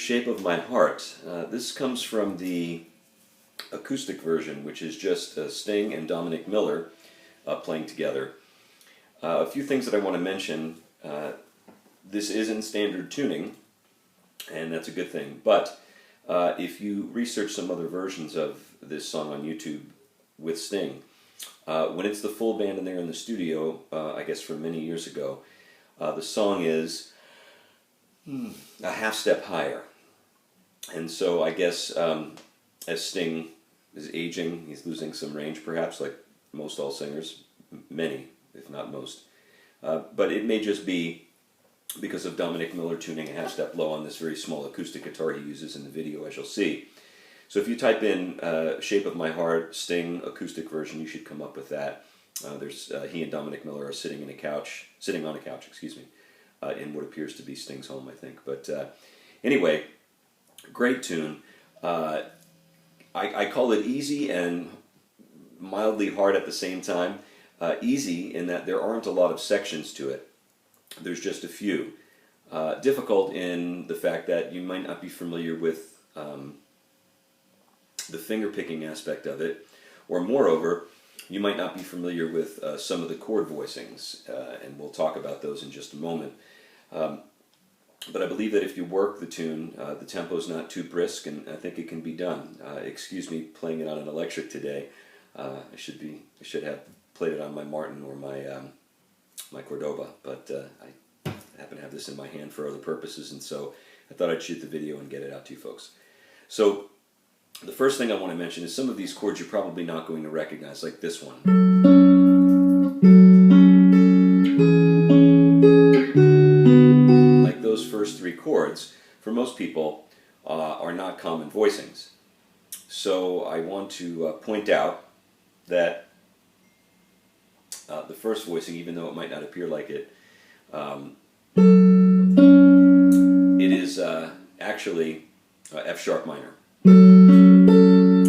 Shape of My Heart. This comes from the acoustic version, which is just Sting and Dominic Miller playing together. A few things that I want to mention. This is in standard tuning, and that's a good thing. But if you research some other versions of this song on YouTube with Sting, when it's the full band and they're in the studio, I guess from many years ago, the song is a half step higher. And so I guess as Sting is aging, he's losing some range perhaps, like most all singers, many, if not most. But it may just be because of Dominic Miller tuning a half step low on this very small acoustic guitar he uses in the video, as you'll see. So if you type in Shape of My Heart, Sting acoustic version, you should come up with that. He and Dominic Miller are sitting on a couch, in what appears to be Sting's home, I think. But anyway, great tune. I call it easy and mildly hard at the same time. Easy in that there aren't a lot of sections to it. There's just a few. Difficult in the fact that you might not be familiar with the finger picking aspect of it, or moreover, you might not be familiar with some of the chord voicings, and we'll talk about those in just a moment. But I believe that if you work the tune, the tempo's not too brisk, and I think it can be done. Excuse me playing it on an electric today. I should have played it on my Martin or my Cordoba, but I happen to have this in my hand for other purposes, and so I thought I'd shoot the video and get it out to you folks. So the first thing I want to mention is some of these chords you're probably not going to recognize, like this one. Those first three chords, for most people, are not common voicings. So I want to point out that the first voicing, even though it might not appear like it, it is actually F sharp minor.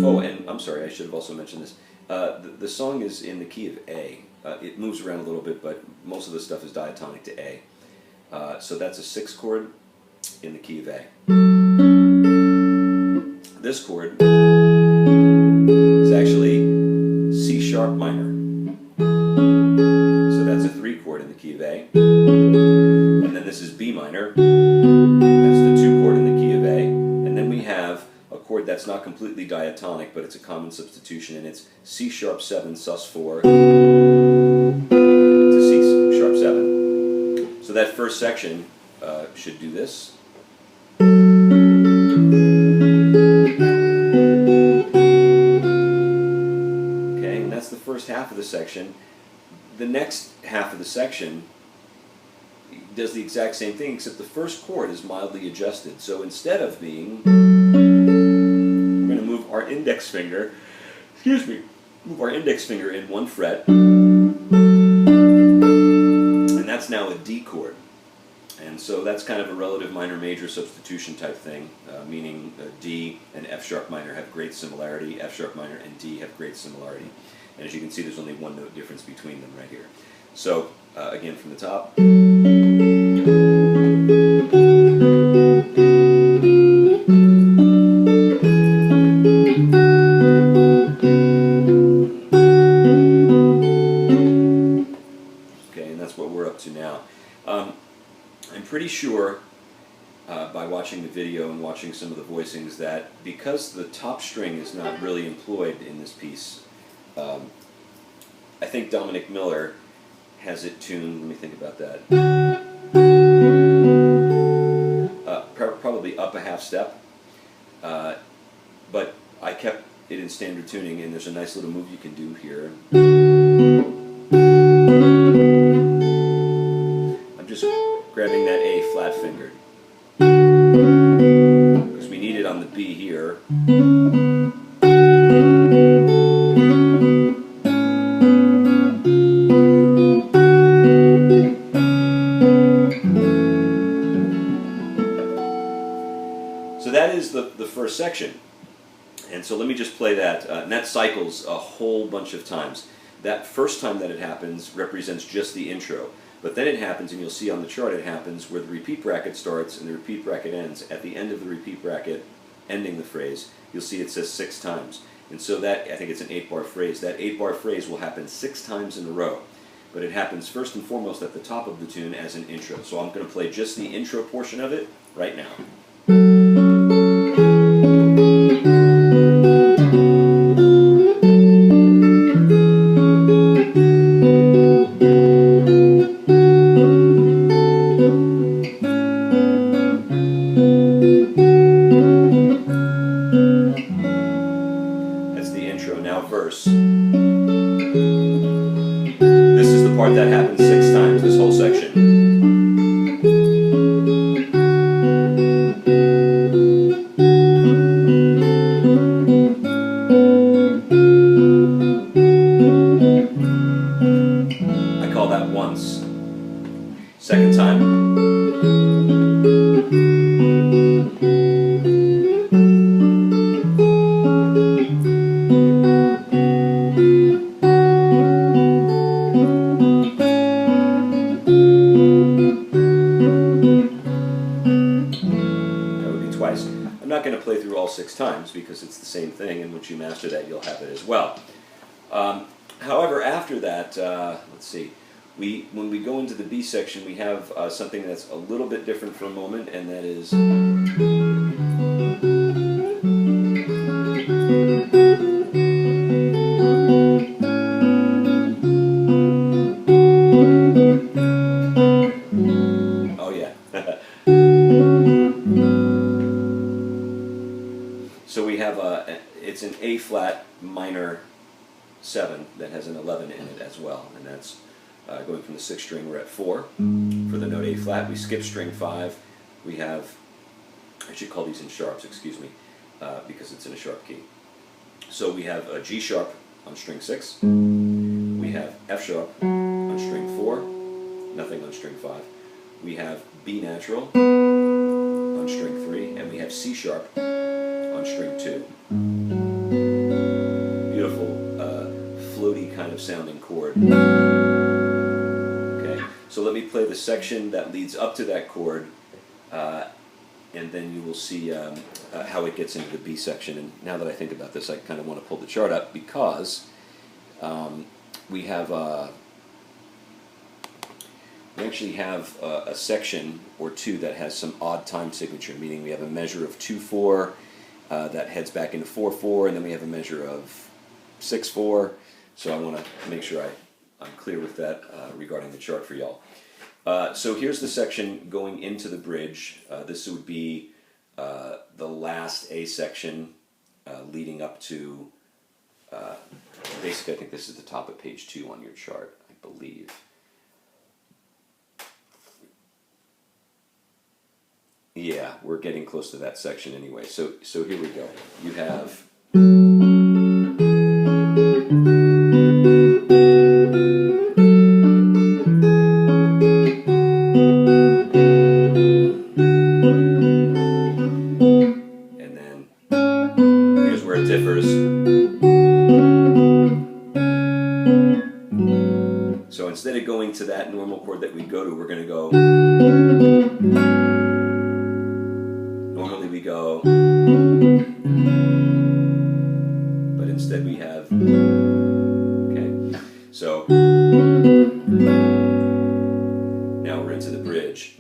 Oh, and I'm sorry, I should have also mentioned this. The song is in the key of A. It moves around a little bit, but most of the stuff is diatonic to A. So that's a 6 chord in the key of A. This chord is actually C sharp minor. So that's a 3 chord in the key of A. And then this is B minor. That's the 2 chord in the key of A. And then we have a chord that's not completely diatonic, but it's a common substitution, and it's C sharp 7 sus 4 to C sharp 7. So that first section should do this. Okay, and that's the first half of the section. The next half of the section does the exact same thing, except the first chord is mildly adjusted. So instead of being, we're going to move our index finger, move our index finger in 1 fret, and that's now a D chord. And so that's kind of a relative minor major substitution type thing, meaning D and F sharp minor have great similarity, F sharp minor and D have great similarity. And as you can see, there's only 1 note difference between them right here. So again, from the top. Okay, and that's what we're up to now. I'm pretty sure by watching the video and watching some of the voicings that because the top string is not really employed in this piece, I think Dominic Miller has it tuned, let me think about that, probably up a half step, but I kept it in standard tuning, and there's a nice little move you can do here. I'm just grabbing that A flat fingered, because we need it on the B here. So that is the first section. And so let me just play that, and that cycles a whole bunch of times. That first time that it happens represents just the intro. But then it happens, and you'll see on the chart it happens, where the repeat bracket starts and the repeat bracket ends. At the end of the repeat bracket, ending the phrase, you'll see it says 6 times. And so that, I think it's an 8-bar phrase. That 8-bar phrase will happen 6 times in a row. But it happens first and foremost at the top of the tune as an intro. So I'm going to play just the intro portion of it right now. That's the intro. Now verse. This is the part that happens 6 times, this whole section. I call that once. Second time. Twice. I'm not going to play through all 6 times because it's the same thing, and once you master that, you'll have it as well. However, after that, let's see, when we go into the B section, we have something that's a little bit different for a moment, and that is oh yeah. So we have it's an A flat minor 7 that has an 11 in it as well, and that's going from the 6th string. We're at 4 for the note A flat. We skip string 5. We have, I should call these in sharps, excuse me, because it's in a sharp key. So we have a G sharp on string 6. We have F sharp on string 4. Nothing on string 5. We have B natural on string 3, and we have C sharp on string 2. Beautiful, floaty kind of sounding chord. Okay, so let me play the section that leads up to that chord, and then you will see how it gets into the B section. And now that I think about this, I kind of want to pull the chart up because we actually have a section or two that has some odd time signature, meaning we have a measure of 2/4 that heads back into 4/4, and then we have a measure of 6/4. So I want to make sure I'm clear with that regarding the chart for y'all. So here's the section going into the bridge. This would be the last A section leading up to, basically I think this is the top of page 2 on your chart, I believe. Yeah, we're getting close to that section anyway. So here we go. You have and then here's where it differs. So instead of going to that normal chord that we go to, we're going to go. Normally we go, but instead we have, okay, so now we're into the bridge.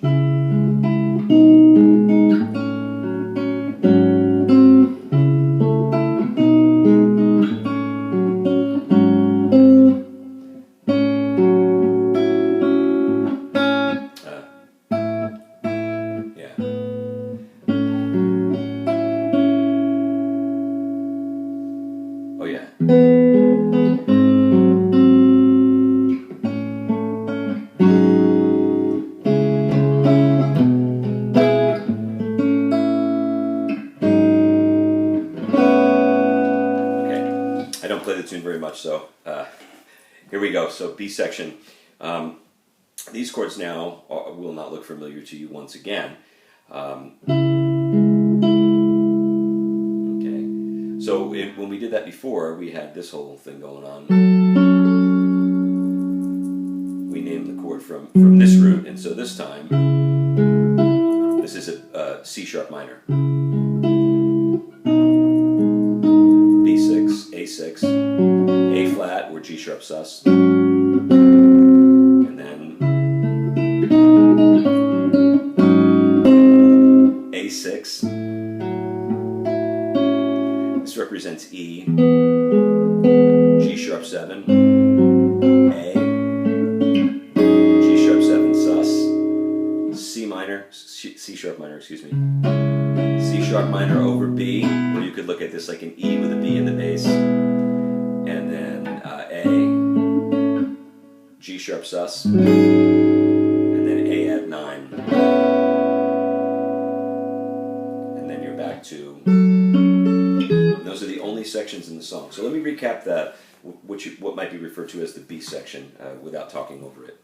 Oh yeah. Okay. I don't play the tune very much, so here we go. So B section. These chords now will not look familiar to you once again. So when we did that before, we had this whole thing going on. We rename the chord from this root, and so this time, this is a C sharp minor. B6, A6, A flat, or G sharp sus, and then A6. This represents E, G sharp 7, A, G sharp 7 sus, C minor, C sharp minor, excuse me, C sharp minor over B, or you could look at this like an E with a B in the bass, and then A, G sharp sus, and then A add 9, and then you're back to. Those are the only sections in the song. So let me recap that, what might be referred to as the B section, without talking over it.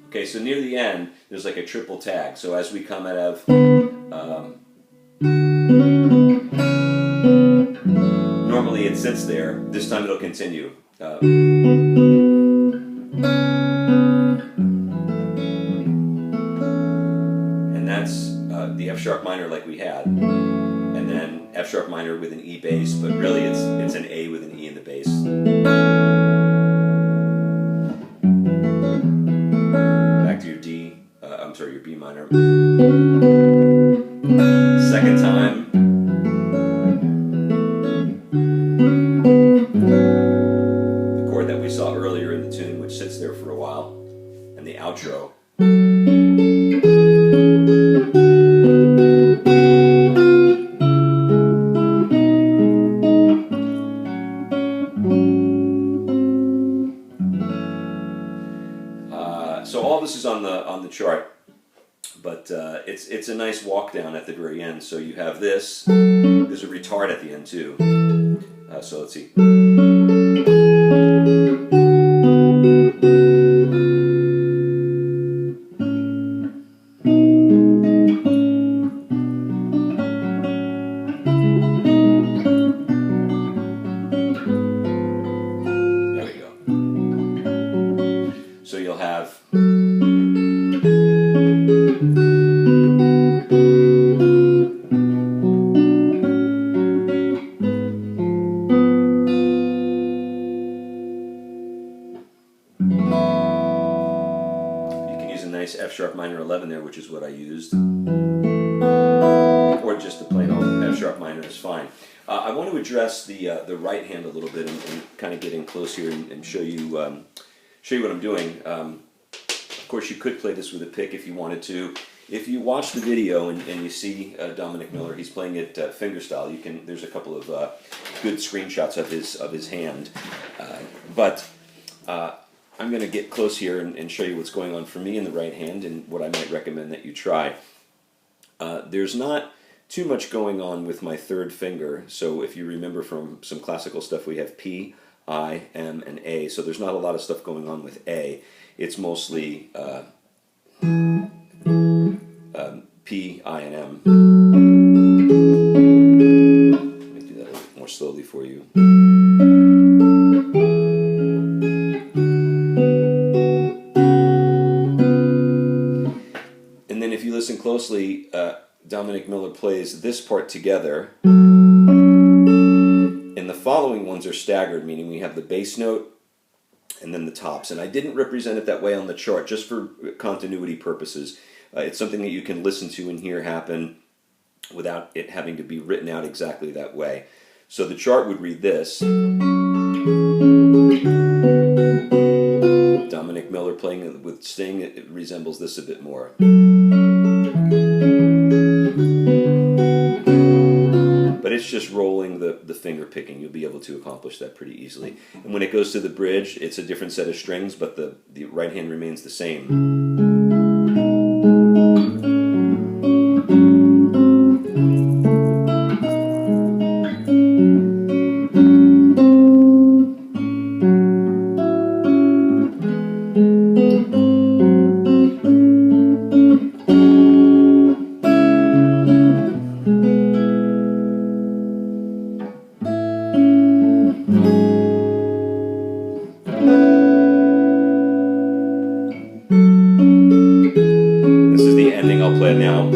Okay, so near the end, there's like a triple tag. So as we come out of, normally it sits there. This time it'll continue. And that's the F sharp minor like we had, and then F sharp minor with an E bass, but really it's an A with an E in the bass. Your B minor. Second time. The chord that we saw earlier in the tune, which sits there for a while, and the outro. So all this is on the chart. But it's a nice walk down at the very end. So you have this. There's a retard at the end too. So let's see. There we go. So you'll have. Nice F sharp minor 11 there, which is what I used, or just the plain old F sharp minor is fine. I want to address the right hand a little bit and kind of get in close here and show you what I'm doing. Of course, you could play this with a pick if you wanted to. If you watch the video and you see Dominic Miller, he's playing it fingerstyle. There's a couple of good screenshots of his hand, but. I'm going to get close here and show you what's going on for me in the right hand and what I might recommend that you try. There's not too much going on with my third finger, so if you remember from some classical stuff, we have P, I, M, and A, so there's not a lot of stuff going on with A. It's mostly P, I, and M. Let me do that a little bit more slowly for you. Listen closely, Dominic Miller plays this part together, and the following ones are staggered, meaning we have the bass note and then the tops. And I didn't represent it that way on the chart, just for continuity purposes. It's something that you can listen to and hear happen without it having to be written out exactly that way. So the chart would read this. Let me Dominic Miller playing with Sting, it resembles this a bit more. But it's just rolling the finger picking. You'll be able to accomplish that pretty easily. And when it goes to the bridge, it's a different set of strings, but the right hand remains the same. This is the ending I'll play now.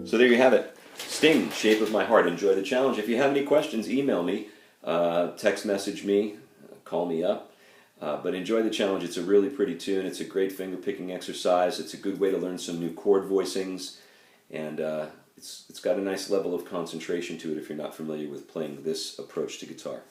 So there you have it. Sting, Shape of My Heart. Enjoy the challenge. If you have any questions, email me, text message me, call me up. But enjoy the challenge. It's a really pretty tune. It's a great finger picking exercise. It's a good way to learn some new chord voicings. And it's got a nice level of concentration to it if you're not familiar with playing this approach to guitar.